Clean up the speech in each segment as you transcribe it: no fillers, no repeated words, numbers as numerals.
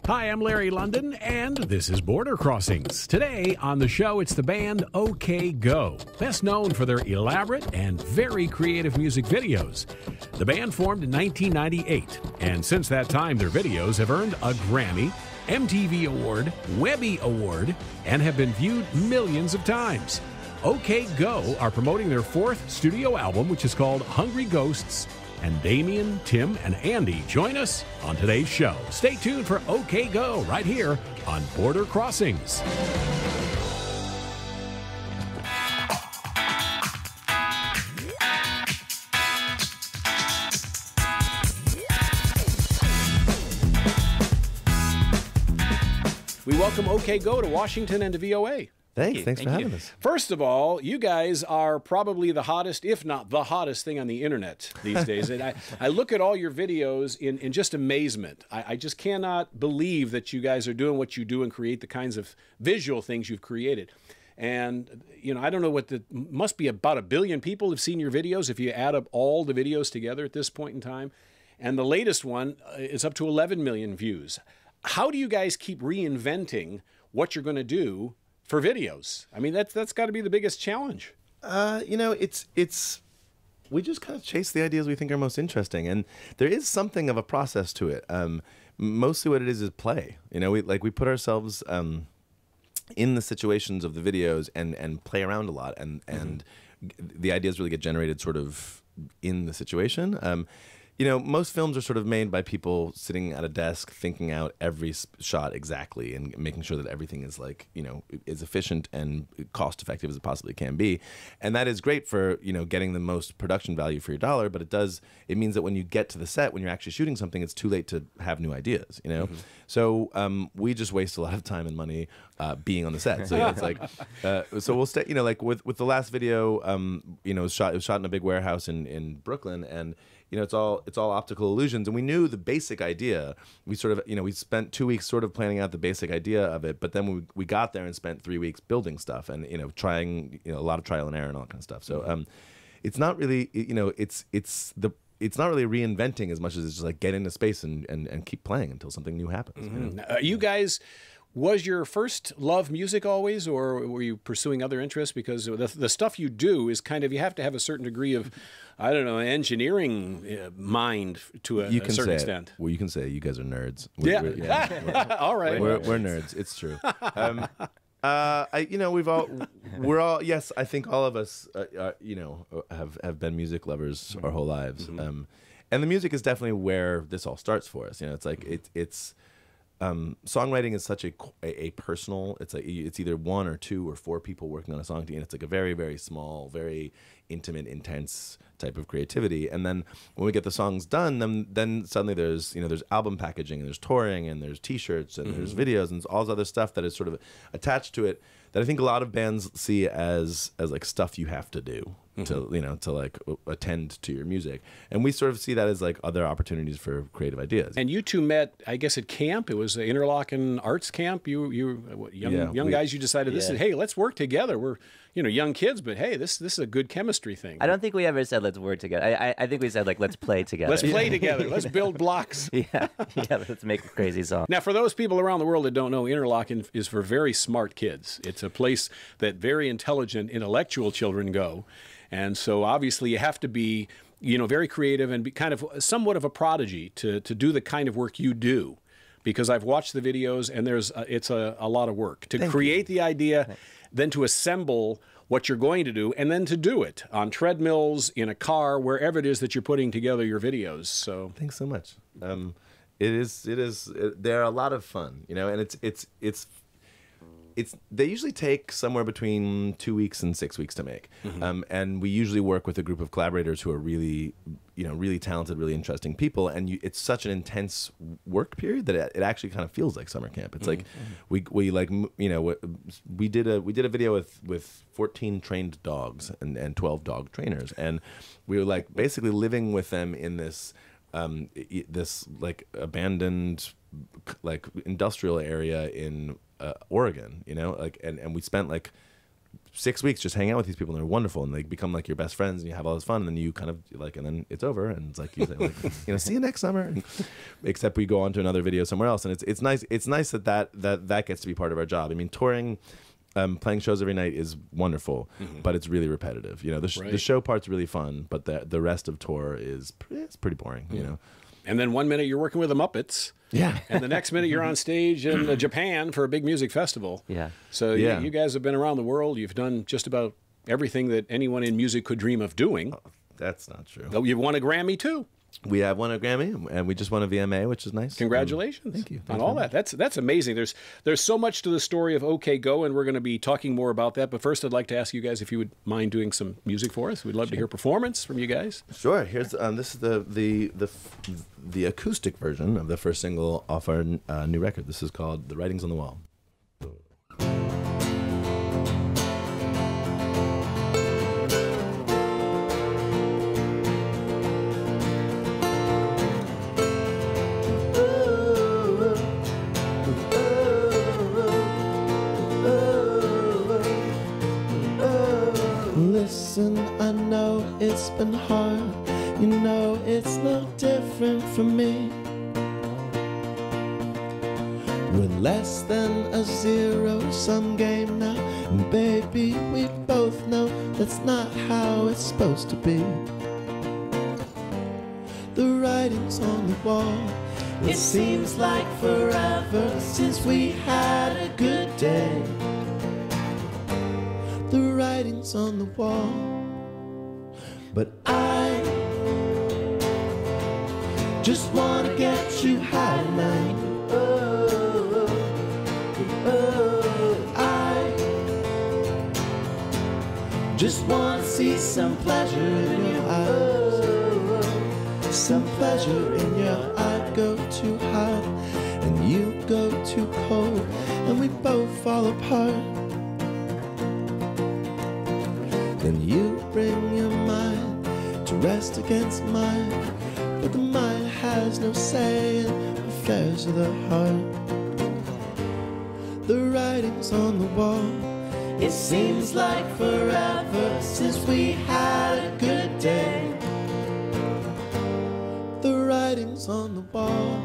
Hi, I'm Larry London, and this is Border Crossings. Today on the show, it's the band OK Go, best known for their elaborate and very creative music videos. The band formed in 1998, and since that time, their videos have earned a Grammy, MTV Award, Webby Award, and have been viewed millions of times. OK Go are promoting their fourth studio album, which is called Hungry Ghosts. And Damien, Tim, and Andy join us on today's show. Stay tuned for OK Go right here on Border Crossings. We welcome OK Go to Washington and to VOA. Thanks for having us. First of all, you guys are probably the hottest, if not the hottest thing on the internet these days. And I look at all your videos in just amazement. I just cannot believe that you guys are doing what you do and create the kinds of visual things you've created. And, you know, I don't know what must be about 1 billion people have seen your videos if you add up all the videos together at this point in time. And the latest one is up to 11 million views. How do you guys keep reinventing what you're going to do for videos? I mean, that's got to be the biggest challenge. You know, we just kind of chase the ideas we think are most interesting, and there is something of a process to it. Mostly, what it is play. You know, we put ourselves in the situations of the videos and play around a lot, and the ideas really get generated sort of in the situation. You know, most films are sort of made by people sitting at a desk thinking out every shot exactly and making sure that everything is like, you know, as efficient and cost effective as it possibly can be. And that is great for, you know, getting the most production value for your dollar, but it means that when you get to the set, when you're actually shooting something, it's too late to have new ideas, you know? So we just waste a lot of time and money being on the set. So it's like, so we'll stay, you know, like with the last video, you know, it was shot in a big warehouse in Brooklyn, and you know, it's all optical illusions, and we knew the basic idea. We sort of, you know, we spent 2 weeks sort of planning out the basic idea of it, but then we got there and spent 3 weeks building stuff and, you know, trying, you know, a lot of trial and error and all that kind of stuff. So it's not really, you know, it's not really reinventing as much as it's just like get into space and keep playing until something new happens. You know? You guys, was your first love music always, or were you pursuing other interests? Because the stuff you do is kind of, you have to have a certain degree of, I don't know, engineering mind to a certain extent. Well, you can say you guys are nerds. All right. We're nerds. It's true. You know, we're all, yes, I think all of us, you know, have been music lovers our whole lives. And the music is definitely where this all starts for us. You know, it's like, it's songwriting is such a personal. It's like it's either 1 or 2 or 4 people working on a song, and it's like a very, very small, very intimate, intense type of creativity. And then when we get the songs done, then suddenly there's album packaging, and there's touring, and there's T-shirts, and there's videos, and all this other stuff that is sort of attached to it that I think a lot of bands see as like stuff you have to do to, you know, to like attend to your music. And we sort of see that as like other opportunities for creative ideas. And you two met, I guess, at camp. It was the Interlochen Arts Camp. Young guys, you decided hey, let's work together. We're, you know, young kids, but hey, this is a good chemistry thing. I don't think we ever said let's work together. I think we said like let's play together. Let's play together. Let's build blocks. Let's make a crazy song. Now, for those people around the world that don't know, Interlochen is for very smart kids. It's a place that very intelligent, intellectual children go. And so obviously you have to be, you know, very creative and be kind of somewhat of a prodigy to do the kind of work you do. Because I've watched the videos, and it's a lot of work to create the idea, then to assemble what you're going to do, and then to do it on treadmills, in a car, wherever it is that you're putting together your videos. So thanks so much. They're a lot of fun, you know, and they usually take somewhere between 2 weeks and 6 weeks to make. And we usually work with a group of collaborators who are really, you know, really talented, really interesting people. And it's such an intense work period that it actually kind of feels like summer camp. It's like we like, you know, we did a video with 14 trained dogs and 12 dog trainers. And we were like basically living with them in this like abandoned like industrial area in Oregon, you know, like, and we spent like 6 weeks just hang out with these people, and they're wonderful, and they become like your best friends, and you have all this fun, and then you kind of like, and then it's over, and it's like you say, like, see you next summer. And, except we go on to another video somewhere else, and it's nice. It's nice that gets to be part of our job. I mean, touring. Playing shows every night is wonderful, but it's really repetitive. The show part's really fun, but the rest of tour is pretty boring. And then 1 minute you're working with the Muppets, and the next minute you're on stage in Japan for a big music festival. Yeah. So you guys have been around the world. You've done just about everything that anyone in music could dream of doing. Oh, that's not true. Oh, you've won a Grammy too. We have won a Grammy, and we just won a VMA, which is nice. Congratulations! Thank you on all that. That's amazing. There's so much to the story of OK Go, and we're going to be talking more about that. But first, I'd like to ask you guys if you would mind doing some music for us. We'd love to hear a performance from you guys. Sure. Here's this is the acoustic version of the first single off our new record. This is called "The Writings on the Wall." Listen, I know it's been hard. You know it's no different from me. We're less than a zero-sum game now, and baby, we both know that's not how it's supposed to be. The writing's on the wall. It seems like forever since we had a good day. The writing's on the wall, but I just wanna get you high tonight. I just wanna see some pleasure in your eyes, some pleasure in your eyes. Go too hot and you go too cold, and we both fall apart. Then you bring your mind to rest against mine, but the mind has no say in affairs of the heart. The writing's on the wall. It seems like forever since we had a good day. The writing's on the wall,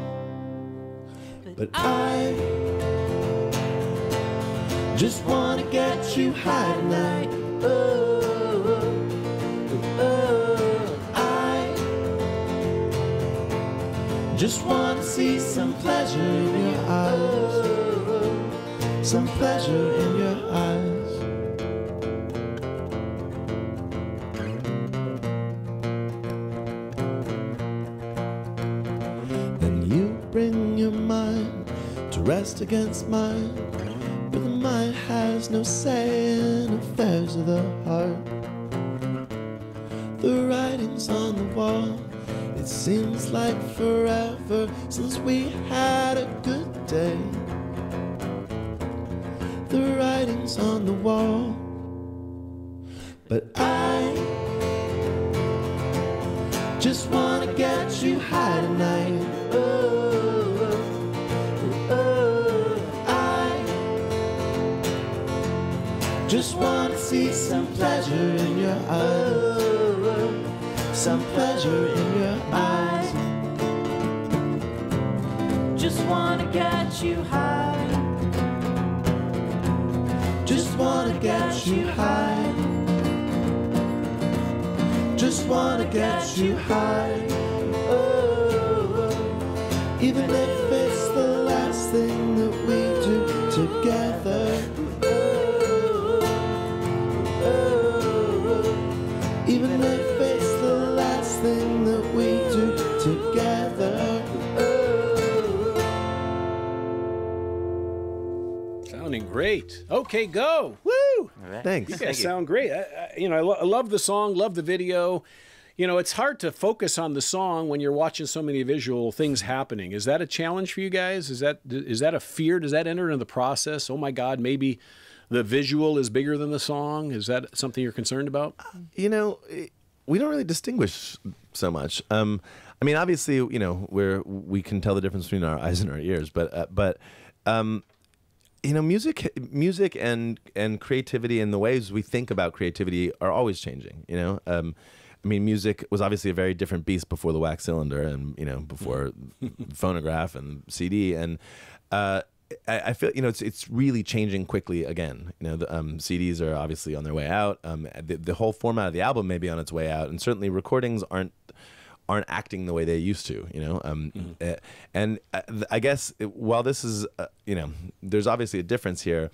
but I just wanna get you high tonight. I just want to see some pleasure in your eyes, some pleasure in your eyes. Then you bring your mind to rest against mine, but the mind has no say in affairs of the heart. The writing's on the wall. It seems like forever since we had a good day. The writing's on the wall, but I just wanna get you high tonight. I just wanna see some pleasure in your eyes, some pleasure in your eyes. Just wanna get you high. Just wanna get you high. Just wanna get you high. Oh, even if it's the last thing that we do together. Oh, even if it's the last thing that we do together. Sounding great. OK Go. Woo! All right. Thanks. You guys sound great. I love the song, love the video. It's hard to focus on the song when you're watching so many visual things happening. Is that a challenge for you guys? Is that a fear? Does that enter into the process? Oh my God, maybe the visual is bigger than the song. Is that something you're concerned about? We don't really distinguish so much. I mean, obviously, we can tell the difference between our eyes and our ears, but you know, music and creativity and the ways we think about creativity are always changing. You know, I mean, music was obviously a very different beast before the wax cylinder and, you know, before phonograph and CD. And I feel, you know, it's really changing quickly again. You know, the CDs are obviously on their way out. The whole format of the album may be on its way out, and certainly recordings aren't acting the way they used to, you know. And I guess while this is, you know, there's obviously a difference here.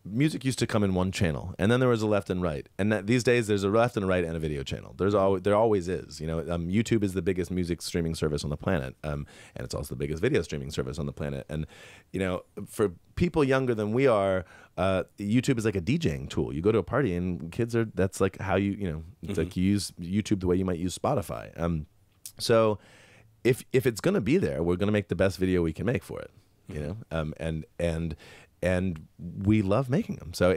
Music used to come in one channel, and then there was a left and right. And these days, there's a left and a right and a video channel. There always is. You know, YouTube is the biggest music streaming service on the planet, and it's also the biggest video streaming service on the planet. And you know, for people younger than we are, YouTube is like a DJing tool. You go to a party, and that's like how you know, it's like you use YouTube the way you might use Spotify. So if it's gonna be there, we're gonna make the best video we can make for it. You know, and we love making them. So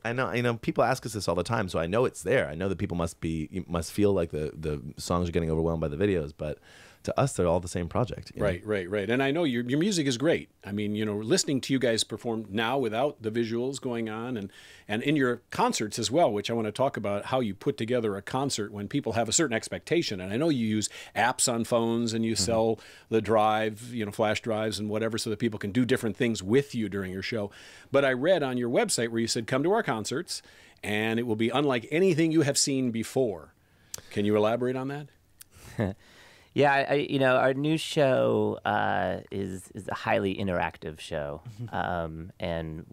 I know people ask us this all the time, so I know it's there. I know that people must feel like the songs are getting overwhelmed by the videos, but to us, they're all the same project. Right. And I know your music is great. I mean, you know, listening to you guys perform now without the visuals going on, and in your concerts as well, which I want to talk about how you put together a concert when people have a certain expectation. And I know you use apps on phones and you sell the drive, you know, flash drives and whatever, so that people can do different things with you during your show. But I read on your website where you said, come to our concerts and it will be unlike anything you have seen before. Can you elaborate on that? Yeah, you know, our new show is a highly interactive show, and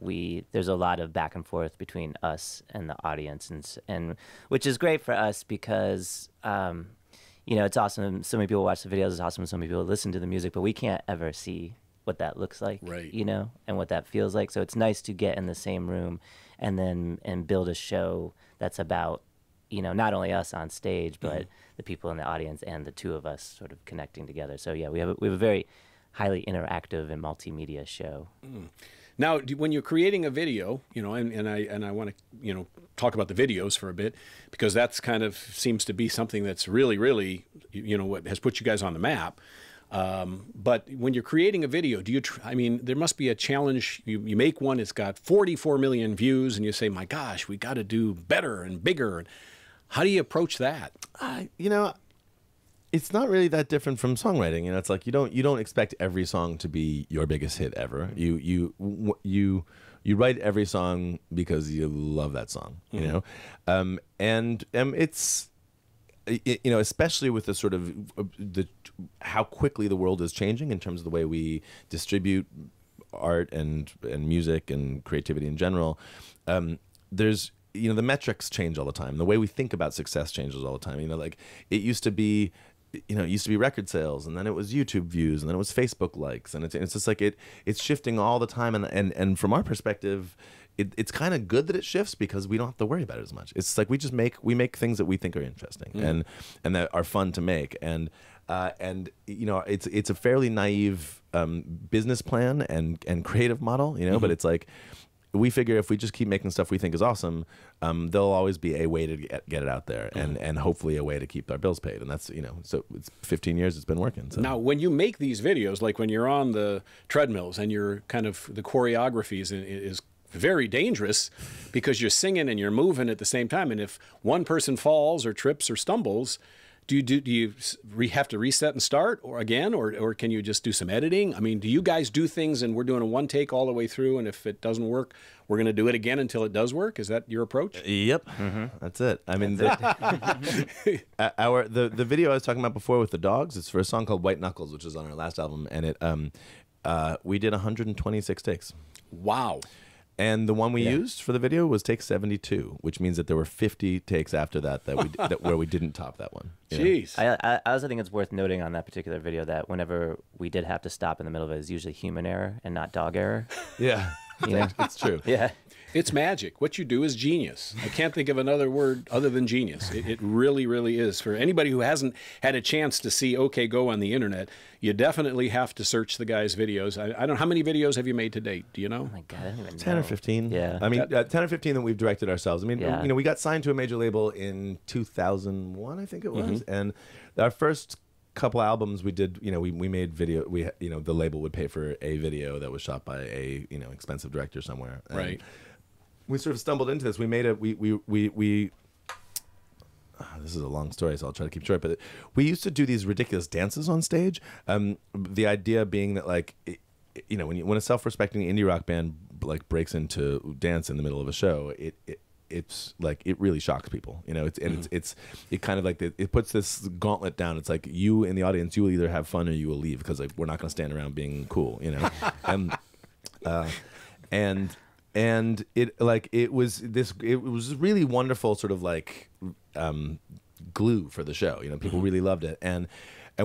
there's a lot of back and forth between us and the audience, and which is great for us because you know, it's awesome. So many people watch the videos. It's awesome. So many people listen to the music, but we can't ever see what that looks like, right? You know, and what that feels like. So it's nice to get in the same room and build a show that's about, you know, not only us on stage, but the people in the audience and the two of us sort of connecting together. So yeah, we have a very highly interactive and multimedia show. Now, when you're creating a video, you know, and I want to, you know, talk about the videos for a bit, because that's kind of seems to be something that's really, you know, what has put you guys on the map. But when you're creating a video, I mean, there must be a challenge. You make one, it's got 44 million views, and you say, my gosh, we got to do better and bigger. How do you approach that? You know, it's not really that different from songwriting. You know, it's like you don't expect every song to be your biggest hit ever. You write every song because you love that song. You know, and it's, you know, especially with the sort of how quickly the world is changing in terms of the way we distribute art and music and creativity in general. There's, you know, the metrics change all the time. The way we think about success changes all the time. You know, like it used to be, you know, it used to be record sales, and then it was YouTube views, and then it was Facebook likes, and it's just like it's shifting all the time. And from our perspective, it's kind of good that it shifts because we don't have to worry about it as much. It's like we make things that we think are interesting and that are fun to make. And you know, it's a fairly naive business plan and creative model, you know, but it's like, we figure if we just keep making stuff we think is awesome, there'll always be a way to get it out there, and hopefully a way to keep our bills paid. And that's, you know, so it's 15 years it's been working. So. Now, when you make these videos, like when you're on the treadmills and you're kind of, the choreography is very dangerous because you're singing and you're moving at the same time. And if one person falls or trips or stumbles, do you have to reset and start or can you just do some editing? I mean, do you guys do things and we're doing a one take all the way through, and if it doesn't work, we're going to do it again until it does work? Is that your approach? Yep, that's it. I mean, the video I was talking about before with the dogs, it's for a song called White Knuckles, which is on our last album, and we did 126 takes. Wow. And the one we used for the video was take 72, which means that there were 50 takes after that where we didn't top that one. Jeez. I also think it's worth noting on that particular video that whenever we did have to stop in the middle of it, it's usually human error and not dog error. Yeah, it's true. Yeah. It's magic. What you do is genius. I can't think of another word other than genius. It really, really is. For anybody who hasn't had a chance to see OK Go on the internet, you definitely have to search the guy's videos. I don't know, how many videos have you made to date? Do you know? Oh my God, I don't even know. 10 or 15. Yeah. I mean, 10 or 15 that we've directed ourselves. I mean, you know, we got signed to a major label in 2001, I think it was. And our first couple albums we did, we made video. The label would pay for a video that was shot by a expensive director somewhere. And Right. we sort of stumbled into this. We made this is a long story, so I'll try to keep short. But we used to do these ridiculous dances on stage. The idea being that, like, when a self-respecting indie rock band like breaks into dance in the middle of a show, it's like it really shocks people. It kind of like it puts this gauntlet down. It's like, you in the audience, you will either have fun or you will leave, because like we're not going to stand around being cool. And it was really wonderful, sort of like glue for the show. People really loved it. And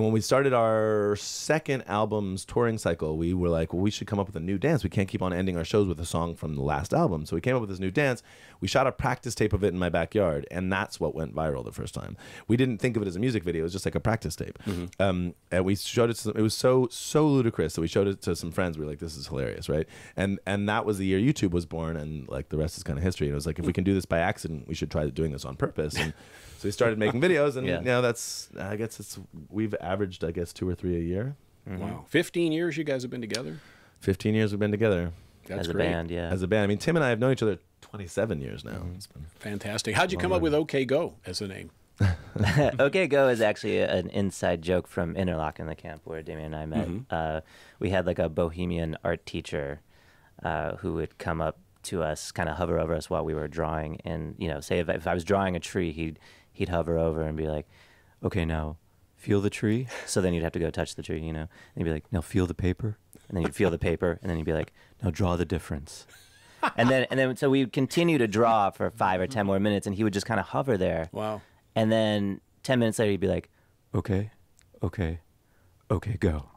when we started our second album's touring cycle, we were like, well, we should come up with a new dance. We can't keep on ending our shows with a song from the last album. So we came up with this new dance. We shot a practice tape of it in my backyard, and that's what went viral the first time. We didn't think of it as a music video. It was just like a practice tape. And we showed it to it was so ludicrous that we showed it to some friends. We were like, this is hilarious, right? And that was the year YouTube was born, and like the rest is kind of history. And it was like, if we can do this by accident, we should try doing this on purpose. And so we started making videos, and we've averaged 2 or 3 a year. Wow. 15 years you guys have been together? 15 years we've been together. That's As a great. band, yeah. As a band. I mean, Tim and I have known each other 27 years now. It's been Fantastic. How'd you come up with OK Go as a name? OK Go is actually an inside joke from Interlochen, the camp where Damien and I met. We had like a bohemian art teacher who would come up to us, kind of hover over us while we were drawing, and say if I was drawing a tree, he'd hover over and be like, "Okay, now feel the tree." So then you'd have to go touch the tree, and he'd be like, "Now feel the paper," and then you'd feel the paper, and then he'd be like, "Now draw the difference." and then so we'd continue to draw for 5 or 10 more minutes, and he would just kind of hover there. Wow. And then 10 minutes later, he'd be like, "Okay, go."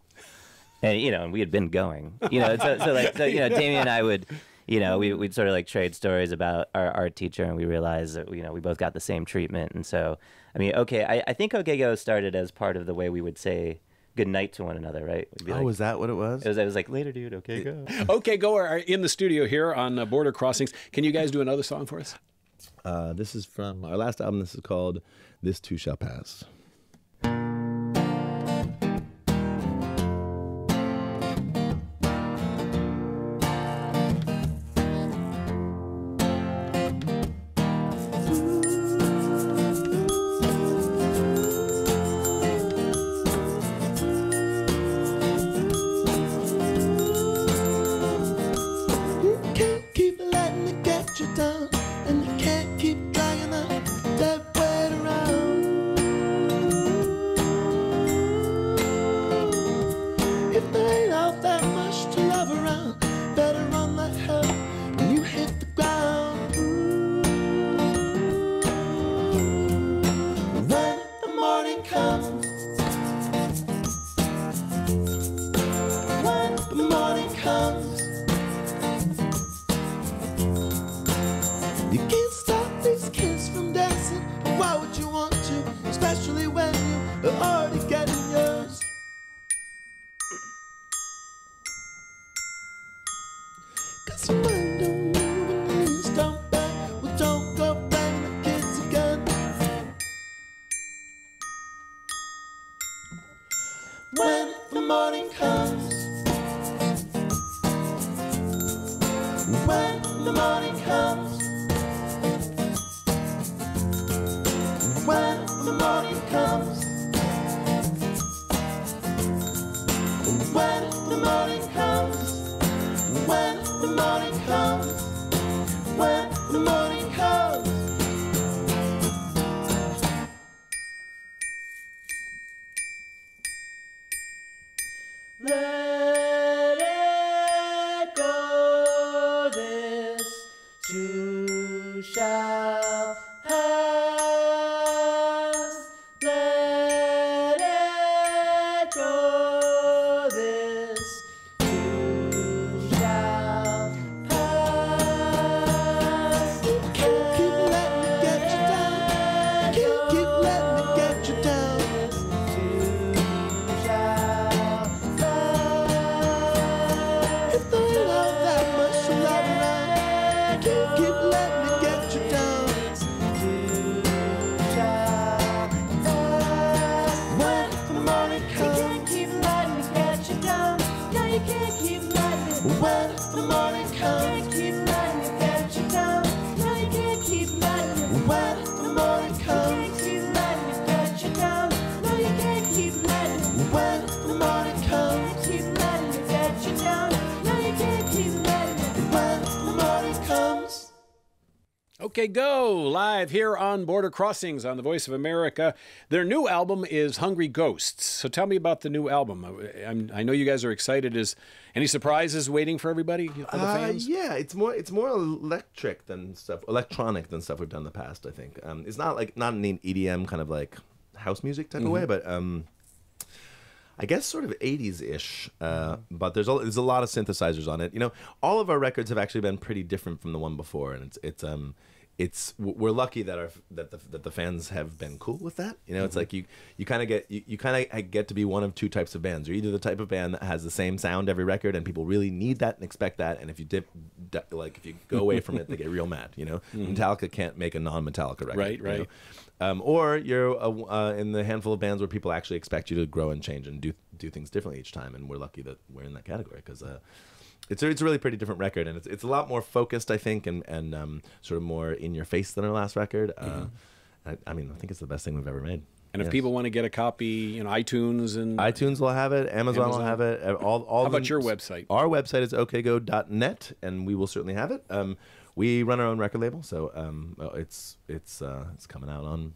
And and we had been going, so Damien and I would, we'd sort of like trade stories about our art teacher, and we realized that we both got the same treatment. And so, I mean, I think OK Go started as part of the way we would say good night to one another, right? We'd be like, was that what it was? It was like, "Later, dude. OK Go." OK Go are in the studio here on Border Crossings. Can you guys do another song for us? This is from our last album. This is called "This Too Shall Pass." When the morning comes, when the morning comes, when the morning comes, when the morning comes, when the morning comes, when the morning comes. Let it go, this too shall pass. Let it go, this too shall pass. Keep letting me get you down. Keep letting me get you down. When the morning Okay, go live here on Border Crossings on the Voice of America. Their new album is Hungry Ghosts. So tell me about the new album. I know you guys are excited. Is any surprises waiting for everybody, for the fans? Yeah, it's more electronic than stuff we've done in the past. I think it's not an EDM kind of like house music type of way, but I guess sort of 80s-ish, but there's a lot of synthesizers on it. You know, all of our records have actually been pretty different from the one before, and we're lucky that the fans have been cool with that. You know, it's like you kind of get to be one of two types of bands. You're either the type of band that has the same sound every record, and people really need that and expect that, and if you if you go away from it, they get real mad. You know, Metallica can't make a non-Metallica record. Right. You know? Or you're in the handful of bands where people actually expect you to grow and change and do things differently each time, and we're lucky that we're in that category because it's a really pretty different record, and it's a lot more focused, I think, and sort of more in your face than our last record. I mean, I think it's the best thing we've ever made. And if people want to get a copy, you know, iTunes will have it, Amazon will have it. How about your website? Our website is okgo.net, and we will certainly have it. We run our own record label, so it's coming out on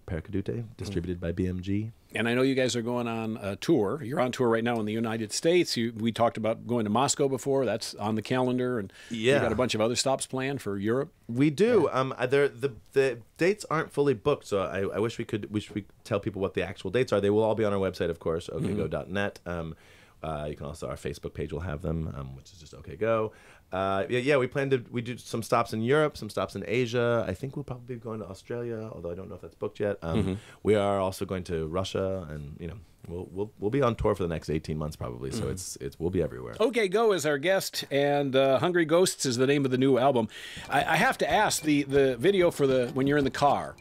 Paracadute, distributed by BMG. And I know you guys are going on a tour. You're on tour right now in the United States. We talked about going to Moscow before. That's on the calendar, and you got a bunch of other stops planned for Europe. We do. The dates aren't fully booked, so I wish we could tell people what the actual dates are. They will all be on our website, of course, okgo.net. You can also, our Facebook page will have them, which is just OKGo. We do some stops in Europe, some stops in Asia. I think we'll probably be going to Australia, although I don't know if that's booked yet. We are also going to Russia, and you know, we'll be on tour for the next 18 months probably. So we'll be everywhere. Okay, Go is our guest, and Hungry Ghosts is the name of the new album. I have to ask the video for when you're in the car.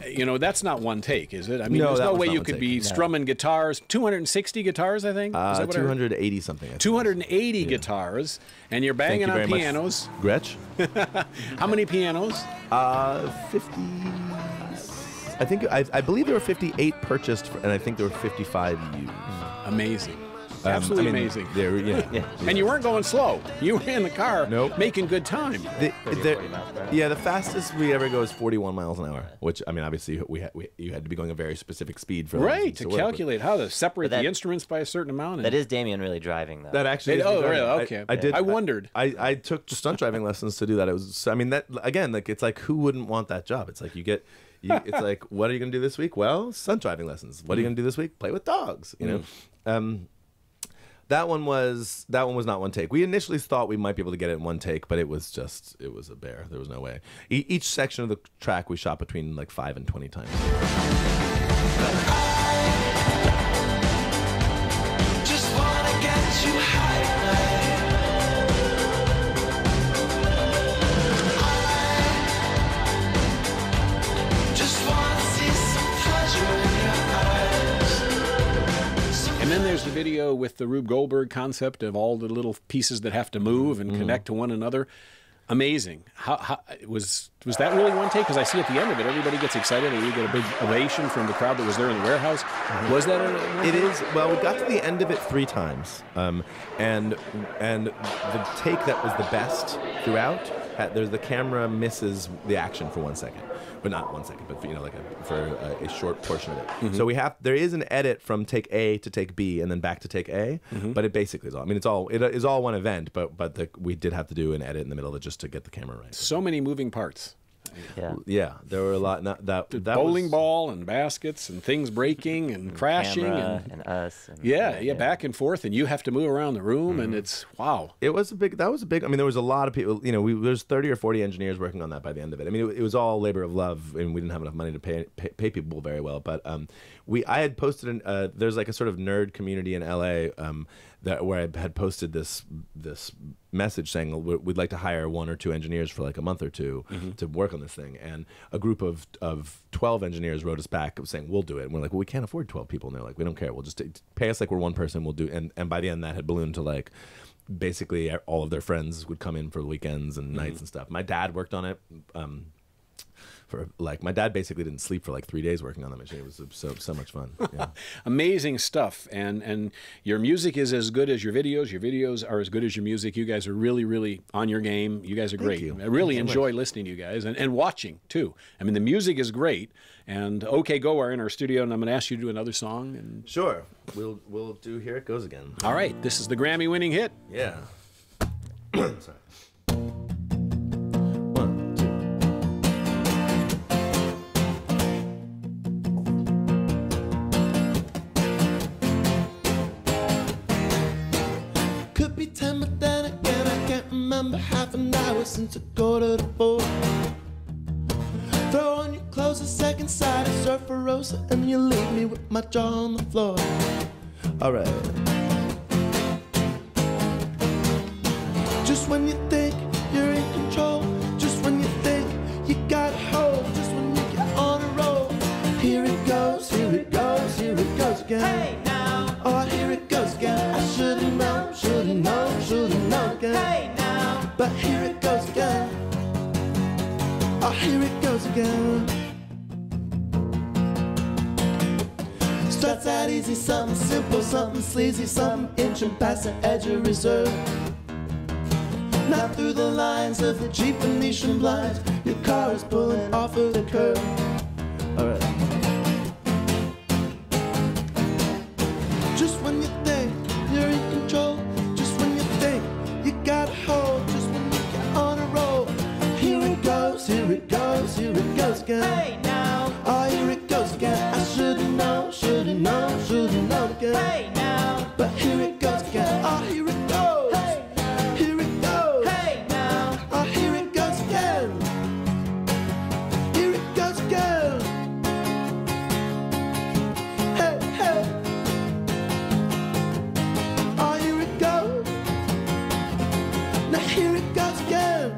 You know, that's not one take, is it? I mean, there's no way you could be strumming guitars. 260 guitars, I think? Is that 280 something. 280 guitars, and you're banging on pianos. Gretsch. How many pianos? 50. I believe there were 58 purchased, and I think there were 55 used. Amazing. Absolutely amazing. And you weren't going slow. You were in the car making good time. The fastest we ever go is 41 miles an hour, which, I mean, obviously you had to be going a very specific speed for to calculate how to separate the instruments by a certain amount. That is Damien really driving, though. That actually is really? Okay. I wondered. I took stunt driving lessons to do that. It was, I mean, that again, like, it's like, who wouldn't want that job? It's like it's like, what are you going to do this week? Well, stunt driving lessons. What are you going to do this week? Play with dogs, you know? That one was not one take. We initially thought we might be able to get it in one take, but it was a bear. There was no way. Each section of the track we shot between like 5 and 20 times. Just wanna get you high. And then there's the video with the Rube Goldberg concept of all the little pieces that have to move and connect to one another. Amazing. How was that really one take? Because I see at the end of it, everybody gets excited and you get a big ovation from the crowd that was there in the warehouse. Was that It is. Well, we got to the end of it 3 times, and the take that was the best throughout. The camera misses the action for 1 second. But not 1 second, but for a short portion of it. So there is an edit from take A to take B and then back to take A, but it basically is all. I mean, it is all one event, but we did have to do an edit in the middle of it just to get the camera right. So many moving parts. Yeah, there were a lot. That bowling ball and baskets and things breaking and crashing and us. And back and forth, and you have to move around the room, and it's wow. That was a big. I mean, there was a lot of people. You know, there's 30 or 40 engineers working on that by the end of it. I mean, it was all labor of love, and we didn't have enough money to pay people very well. But I had posted there's like a sort of nerd community in LA where I had posted this message saying we'd like to hire 1 or 2 engineers for like a month or two to work on this thing, and a group of 12 engineers wrote us back saying we'll do it, and we're like, well, we can't afford 12 people, and they're like, we don't care, we'll just pay us like we're one person, we'll do. And by the end that had ballooned to like basically all of their friends would come in for the weekends and nights and stuff. My dad worked on it. like my dad basically didn't sleep for like 3 days working on that machine. It was so much fun. Yeah. Amazing stuff, and your music is as good as your videos. Your videos are as good as your music. You guys are really, really on your game. You guys are great. you. I really Thank you so enjoy much. listening to you guys and watching too. I mean, the music is great. And OK Go are in our studio, and I'm going to ask you to do another song. And Sure, we'll do Here It Goes Again. all right, this is the Grammy-winning hit. Yeah. Sorry. 1, 2. Could be 10, but then again I can't remember. Half an hour since a quarter to 4. Throw on your clothes, a second side, I surf for Rosa, and you leave me with my jaw on the floor. All right. Just when you think you're in control, just when you think you got hold, just when you get on a roll. Here it goes, here it goes, here it goes again. Hey now. Oh, here it goes again. I should've known, should've known, should've known again. Hey now. But here it goes again. Oh, here it goes again. Starts out easy, something simple, something sleazy, something inching past the edge of reserve. Not through the lines of the cheap Venetian blinds. Your car is pulling off of the curb. Alright. Just when you think you're in control, just when you think you got a hold, just when you get on a roll. Here it goes, here it goes, here it goes again. Hey now. Oh, here it goes again. I should've known, should've known, should've known again. Hey now. But here it goes again. Oh, here it goes. Hey. Here it goes. Hey now. Oh, here it goes again. Here it goes again. Hey, hey. Oh, here it goes. Now here it goes again.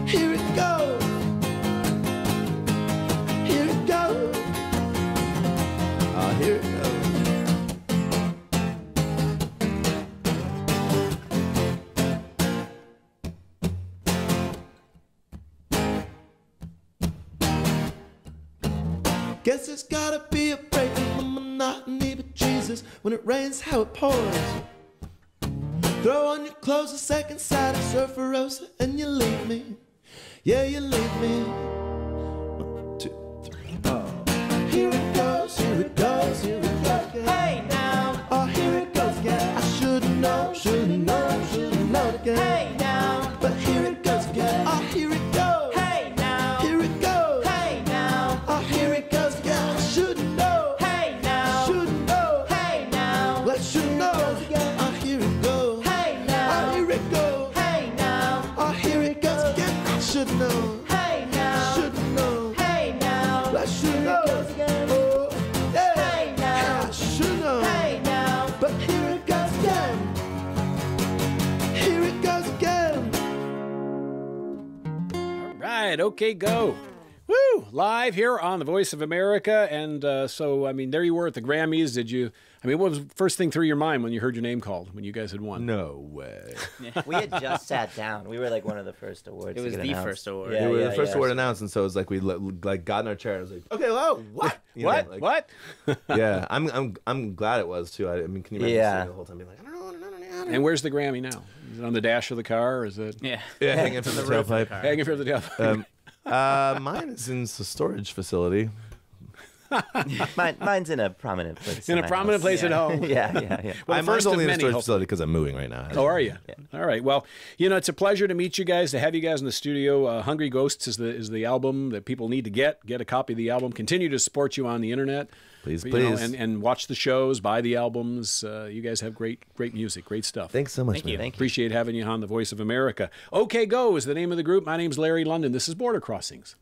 Here it goes. Here it goes. Ah, here it goes. Guess it's gotta be a break from the monotony, but Jesus, when it rains, how it pours. Throw on your clothes, a second side, I surf for Rosa, and you leave me. Yeah, you leave me. 1, 2, 3. Oh. Here it goes, here it goes, here it goes again. Hey now. Oh, here it goes again. I should've known, should've known, should've known again. Hey now. But here it goes again. Oh, here it goes. Hey now. Here it goes. Hey now. Oh, here it goes again. I should've known. Hey now. Should've known. Hey now. Let you know. Oh, here it goes. Hey now. Oh, here it goes. Hey now. Oh, here it goes again. I should've known. Hey now. Should've known. Hey now. Let you know. Oh, yeah. Hey now. I should've known. Hey now. But here it goes again. Here it goes again. All right, OK Go. Woo! Live here on the Voice of America. And so, I mean, there you were at the Grammys. Did you, I mean, what was the first thing through your mind when you heard your name called, when you guys had won? No way. We had just sat down. We were like one of the first awards. It was to get the announced. first award. Yeah, We were yeah, the first yeah. award announced, and so it was like we like got in our chair. I was like, okay, well, what? You know, What? like- What? Yeah, I'm glad it was too. I mean, can you imagine Yeah. sitting the whole time being like, I don't know. And where's the Grammy now? Is it on the dash of the car? Or is it Yeah. Yeah, hanging from the roof of the tailpipe. car. hanging from the tailpipe? Mine is in the storage facility. Mine's in a prominent place. In a my prominent house. place at home. Yeah, yeah, yeah. Well, I'm first of only in a many, storage hopefully. facility because I'm moving right now. Oh, are you? All right. Well, you know, it's a pleasure to meet you guys, to have you guys in the studio. Hungry Ghosts is the album that people need to get a copy of the album. Continue to support you on the internet. Please, You know, please. and watch the shows, buy the albums. You guys have great music, great stuff. Thanks so much, Thank man. you. Thank you. Appreciate having you on the Voice of America. OK Go is the name of the group. My name's Larry London. This is Border Crossings.